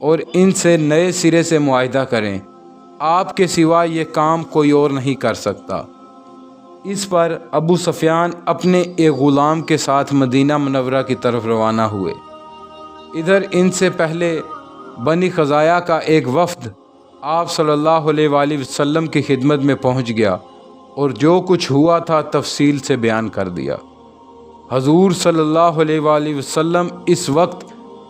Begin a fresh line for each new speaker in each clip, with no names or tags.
اور ان سے نئے سرے سے معاہدہ کریں، آپ کے سوا یہ کام کوئی اور نہیں کر سکتا۔ اس پر ابو سفیان اپنے ایک غلام کے ساتھ مدینہ منورہ کی طرف روانہ ہوئے۔ ادھر ان سے پہلے بنی خزاعہ کا ایک وفد آپ صلی اللہ علیہ وآلہ وسلم کی خدمت میں پہنچ گیا اور جو کچھ ہوا تھا تفصیل سے بیان کر دیا۔ حضور صلی اللہ علیہ وآلہ وسلم اس وقت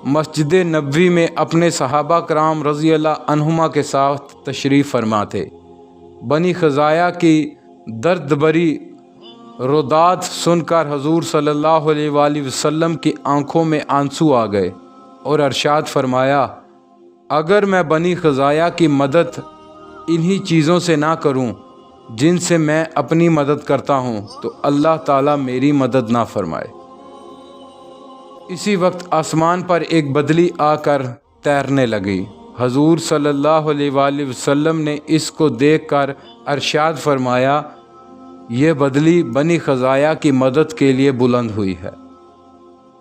مسجد نبوی میں اپنے صحابہ کرام رضی اللہ عنہما کے ساتھ تشریف فرما تھے۔ بنی خزاعہ کی درد بری روداد سن کر حضور صلی اللہ علیہ وآلہ وسلم کی آنکھوں میں آنسو آ گئے اور ارشاد فرمایا، اگر میں بنی خزاعہ کی مدد انہی چیزوں سے نہ کروں جن سے میں اپنی مدد کرتا ہوں تو اللہ تعالیٰ میری مدد نہ فرمائے۔ اسی وقت آسمان پر ایک بدلی آ کر تیرنے لگی۔ حضور صلی اللہ علیہ وآلہ وسلم نے اس کو دیکھ کر ارشاد فرمایا، یہ بدلی بنی خزاعہ کی مدد کے لیے بلند ہوئی ہے۔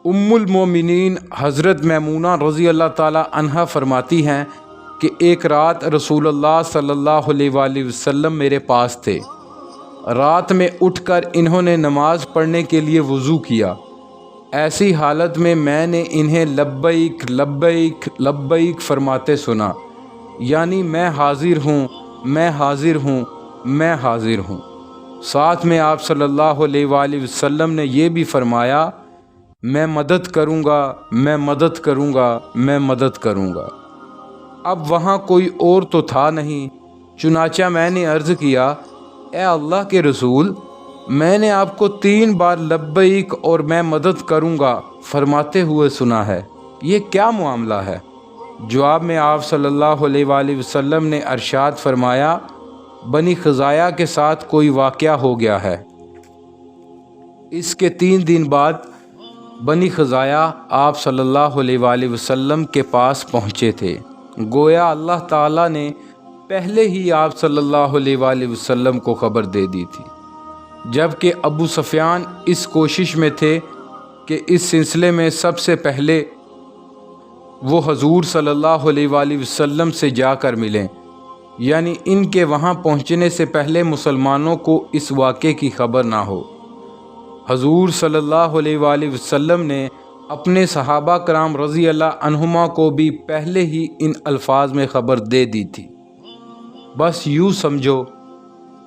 ام المومنین حضرت میمونہ رضی اللہ تعالی عنہا فرماتی ہیں کہ ایک رات رسول اللہ صلی اللہ علیہ وآلہ وسلم میرے پاس تھے۔ رات میں اٹھ کر انہوں نے نماز پڑھنے کے لیے وضو کیا۔ ایسی حالت میں نے انہیں لبیک لبیک لبیک فرماتے سنا، یعنی میں حاضر ہوں، میں حاضر ہوں، میں حاضر ہوں۔ ساتھ میں آپ صلی اللہ علیہ وآلہ وسلم نے یہ بھی فرمایا، میں مدد کروں گا، میں مدد کروں گا، میں مدد کروں گا۔ اب وہاں کوئی اور تو تھا نہیں، چنانچہ میں نے عرض کیا، اے اللہ کے رسول، میں نے آپ کو 3 بار لبیک اور میں مدد کروں گا فرماتے ہوئے سنا ہے، یہ کیا معاملہ ہے؟ جواب میں آپ صلی اللہ علیہ وآلہ وسلم نے ارشاد فرمایا، بنی خزاعہ کے ساتھ کوئی واقعہ ہو گیا ہے۔ اس کے 3 دن بعد بنی خزاعہ آپ صلی اللہ علیہ وآلہ وسلم کے پاس پہنچے تھے۔ گویا اللہ تعالیٰ نے پہلے ہی آپ صلی اللہ علیہ وآلہ وسلم کو خبر دے دی تھی، جبکہ ابو سفیان اس کوشش میں تھے کہ اس سلسلے میں سب سے پہلے وہ حضور صلی اللہ علیہ وآلہ وسلم سے جا کر ملیں، یعنی ان کے وہاں پہنچنے سے پہلے مسلمانوں کو اس واقعے کی خبر نہ ہو۔ حضور صلی اللہ علیہ وآلہ وسلم نے اپنے صحابہ کرام رضی اللہ عنہما کو بھی پہلے ہی ان الفاظ میں خبر دے دی تھی۔ بس یوں سمجھو،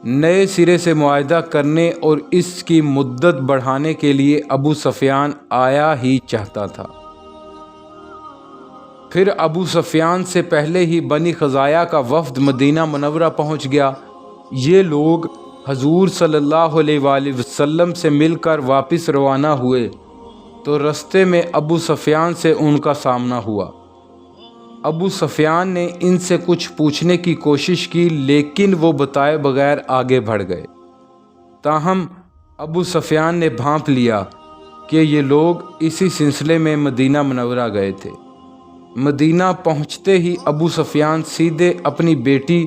نئے سرے سے معاہدہ کرنے اور اس کی مدت بڑھانے کے لیے ابو سفیان آیا ہی چاہتا تھا۔ پھر ابو سفیان سے پہلے ہی بنی خزاعہ کا وفد مدینہ منورہ پہنچ گیا۔ یہ لوگ حضور صلی اللہ علیہ وآلہ وسلم سے مل کر واپس روانہ ہوئے تو رستے میں ابو سفیان سے ان کا سامنا ہوا۔ ابو سفیان نے ان سے کچھ پوچھنے کی کوشش کی لیکن وہ بتائے بغیر آگے بڑھ گئے۔ تاہم ابو سفیان نے بھانپ لیا کہ یہ لوگ اسی سلسلے میں مدینہ منورہ گئے تھے۔ مدینہ پہنچتے ہی ابو سفیان سیدھے اپنی بیٹی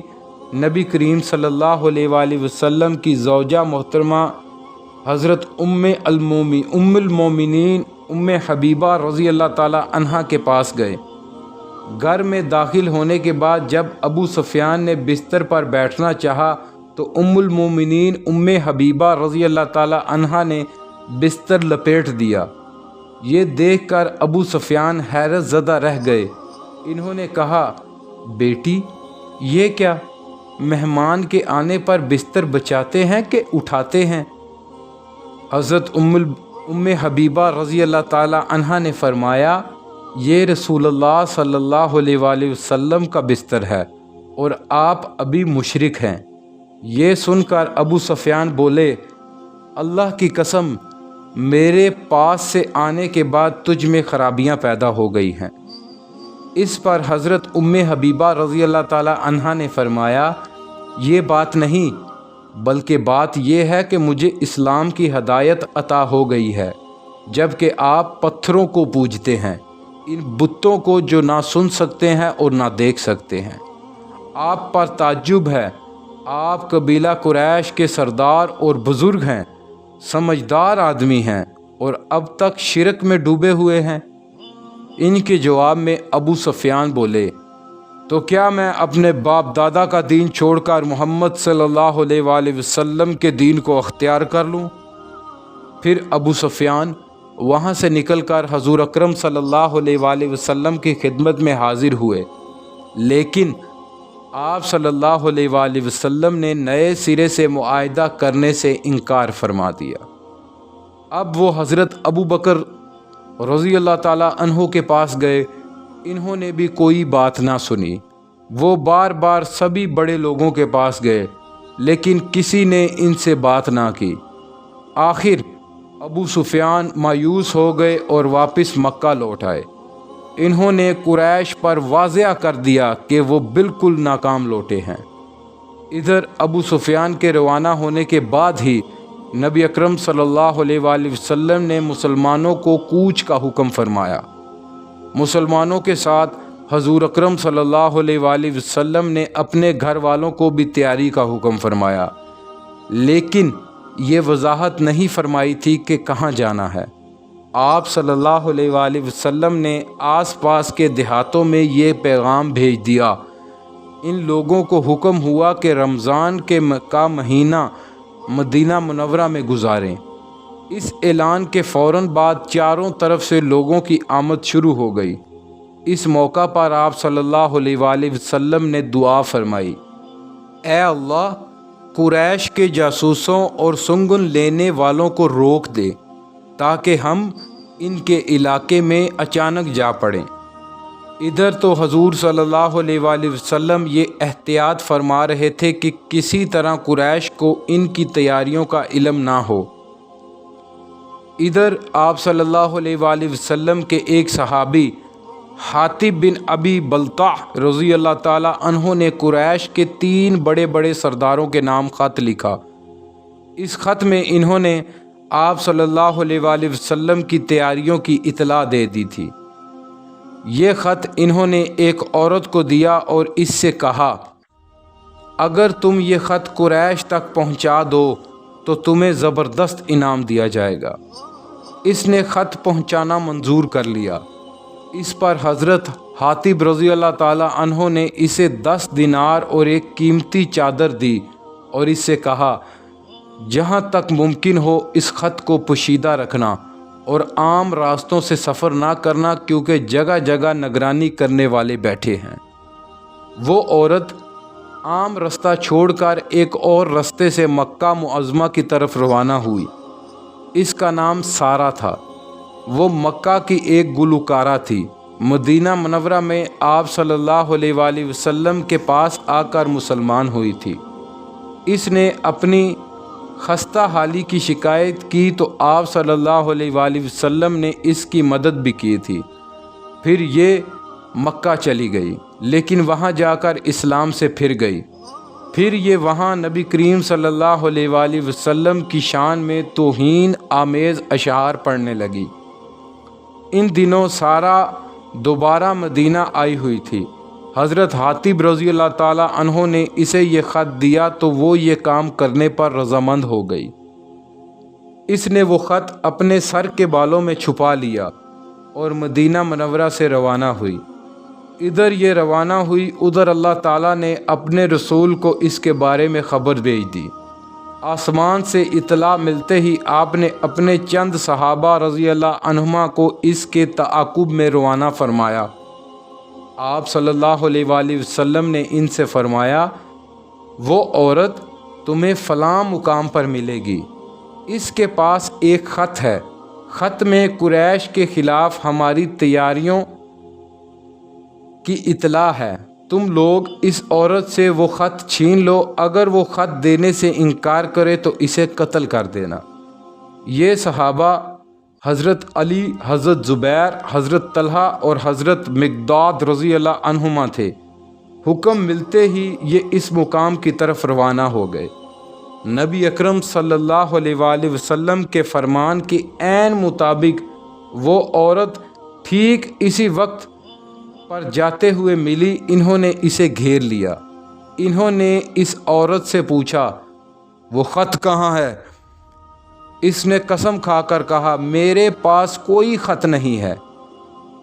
نبی کریم صلی اللہ علیہ وآلہ وسلم کی زوجہ محترمہ حضرت ام المومنین ام حبیبہ رضی اللہ تعالی عنہا کے پاس گئے۔ گھر میں داخل ہونے کے بعد جب ابو سفیان نے بستر پر بیٹھنا چاہا تو ام المومنین ام حبیبہ رضی اللہ تعالی عنہا نے بستر لپیٹ دیا۔ یہ دیکھ کر ابو سفیان حیرت زدہ رہ گئے۔ انہوں نے کہا، بیٹی یہ کیا؟ مہمان کے آنے پر بستر بچاتے ہیں کہ اٹھاتے ہیں؟ حضرت ام حبیبہ رضی اللہ تعالی عنہا نے فرمایا، یہ رسول اللہ صلی اللہ علیہ وآلہ وسلم کا بستر ہے اور آپ ابھی مشرک ہیں۔ یہ سن کر ابو سفیان بولے، اللہ کی قسم، میرے پاس سے آنے کے بعد تجھ میں خرابیاں پیدا ہو گئی ہیں۔ اس پر حضرت ام حبیبہ رضی اللہ تعالی عنہا نے فرمایا، یہ بات نہیں، بلکہ بات یہ ہے کہ مجھے اسلام کی ہدایت عطا ہو گئی ہے، جبکہ آپ پتھروں کو پوجتے ہیں، ان بتوں کو جو نہ سن سکتے ہیں اور نہ دیکھ سکتے ہیں۔ آپ پر تعجب ہے، آپ قبیلہ قریش کے سردار اور بزرگ ہیں، سمجھدار آدمی ہیں اور اب تک شرک میں ڈوبے ہوئے ہیں۔ ان کے جواب میں ابو سفیان بولے، تو کیا میں اپنے باپ دادا کا دین چھوڑ کر محمد صلی اللہ علیہ وآلہ وسلم کے دین کو اختیار کر لوں؟ پھر ابو سفیان وہاں سے نکل کر حضور اکرم صلی اللہ علیہ وآلہ وسلم کی خدمت میں حاضر ہوئے، لیکن آپ صلی اللہ علیہ وآلہ وسلم نے نئے سرے سے معاہدہ کرنے سے انکار فرما دیا۔ اب وہ حضرت ابو بکر رضی اللہ تعالیٰ عنہ کے پاس گئے، انہوں نے بھی کوئی بات نہ سنی۔ وہ بار بار سبھی بڑے لوگوں کے پاس گئے، لیکن کسی نے ان سے بات نہ کی۔ آخر ابو سفیان مایوس ہو گئے اور واپس مکہ لوٹ آئے۔ انہوں نے قریش پر واضح کر دیا کہ وہ بالکل ناکام لوٹے ہیں۔ ادھر ابو سفیان کے روانہ ہونے کے بعد ہی نبی اکرم صلی اللہ علیہ وآلہ وسلم نے مسلمانوں کو کوچ کا حکم فرمایا۔ مسلمانوں کے ساتھ حضور اکرم صلی اللہ علیہ وآلہ وسلم نے اپنے گھر والوں کو بھی تیاری کا حکم فرمایا، لیکن یہ وضاحت نہیں فرمائی تھی کہ کہاں جانا ہے۔ آپ صلی اللہ علیہ وآلہ وسلم نے آس پاس کے دیہاتوں میں یہ پیغام بھیج دیا۔ ان لوگوں کو حکم ہوا کہ رمضان کا مہینہ مدینہ منورہ میں گزاریں۔ اس اعلان کے فوراً بعد چاروں طرف سے لوگوں کی آمد شروع ہو گئی۔ اس موقع پر آپ صلی اللہ علیہ وآلہ وسلم نے دعا فرمائی، اے اللہ، قریش کے جاسوسوں اور سنگن لینے والوں کو روک دے تاکہ ہم ان کے علاقے میں اچانک جا پڑیں۔ ادھر تو حضور صلی اللہ علیہ وآلہ وسلم یہ احتیاط فرما رہے تھے کہ کسی طرح قریش کو ان کی تیاریوں کا علم نہ ہو۔ ادھر آپ صلی اللہ علیہ وآلہ وسلم کے ایک صحابی حاطب بن ابی بلتع رضی اللہ تعالی عنہ نے قریش کے 3 بڑے بڑے سرداروں کے نام خط لکھا۔ اس خط میں انہوں نے آپ صلی اللہ علیہ وآلہ وسلم کی تیاریوں کی اطلاع دے دی تھی۔ یہ خط انہوں نے ایک عورت کو دیا اور اس سے کہا، اگر تم یہ خط قریش تک پہنچا دو تو تمہیں زبردست انعام دیا جائے گا۔ اس نے خط پہنچانا منظور کر لیا۔ اس پر حضرت حاطب رضی اللہ تعالی عنہ نے اسے 10 دینار اور ایک قیمتی چادر دی اور اس سے کہا، جہاں تک ممکن ہو اس خط کو پوشیدہ رکھنا اور عام راستوں سے سفر نہ کرنا، کیونکہ جگہ جگہ نگرانی کرنے والے بیٹھے ہیں۔ وہ عورت عام رستہ چھوڑ کر ایک اور رستے سے مکہ معظمہ کی طرف روانہ ہوئی۔ اس کا نام سارہ تھا۔ وہ مکہ کی ایک گلوکارہ تھی۔ مدینہ منورہ میں آپ صلی اللہ علیہ وآلہ وسلم کے پاس آ کر مسلمان ہوئی تھی۔ اس نے اپنی خستہ حالی کی شکایت کی تو آپ صلی اللہ علیہ وآلہ وسلم نے اس کی مدد بھی کی تھی۔ پھر یہ مکہ چلی گئی، لیکن وہاں جا کر اسلام سے پھر گئی۔ پھر یہ وہاں نبی کریم صلی اللہ علیہ وآلہ وسلم کی شان میں توہین آمیز اشعار پڑھنے لگی۔ ان دنوں سارہ دوبارہ مدینہ آئی ہوئی تھی۔ حضرت حاطب رضی اللہ تعالی عنہ نے اسے یہ خط دیا تو وہ یہ کام کرنے پر رضامند ہو گئی۔ اس نے وہ خط اپنے سر کے بالوں میں چھپا لیا اور مدینہ منورہ سے روانہ ہوئی۔ ادھر یہ روانہ ہوئی، ادھر اللہ تعالیٰ نے اپنے رسول کو اس کے بارے میں خبر بھیج دی۔ آسمان سے اطلاع ملتے ہی آپ نے اپنے چند صحابہ رضی اللہ عنہما کو اس کے تعاقب میں روانہ فرمایا۔ آپ صلی اللہ علیہ وآلہ وسلم نے ان سے فرمایا، وہ عورت تمہیں فلاں مقام پر ملے گی، اس کے پاس ایک خط ہے، خط میں قریش کے خلاف ہماری تیاریوں کی اطلاع ہے، تم لوگ اس عورت سے وہ خط چھین لو، اگر وہ خط دینے سے انکار کرے تو اسے قتل کر دینا۔ یہ صحابہ حضرت علی، حضرت زبیر، حضرت طلحہ اور حضرت مقداد رضی اللہ عنہما تھے۔ حکم ملتے ہی یہ اس مقام کی طرف روانہ ہو گئے۔ نبی اکرم صلی اللہ علیہ وآلہ وسلم کے فرمان کے عین مطابق وہ عورت ٹھیک اسی وقت پر جاتے ہوئے ملی۔ انہوں نے اسے گھیر لیا۔ انہوں نے اس عورت سے پوچھا، وہ خط کہاں ہے؟ اس نے قسم کھا کر کہا، میرے پاس کوئی خط نہیں ہے۔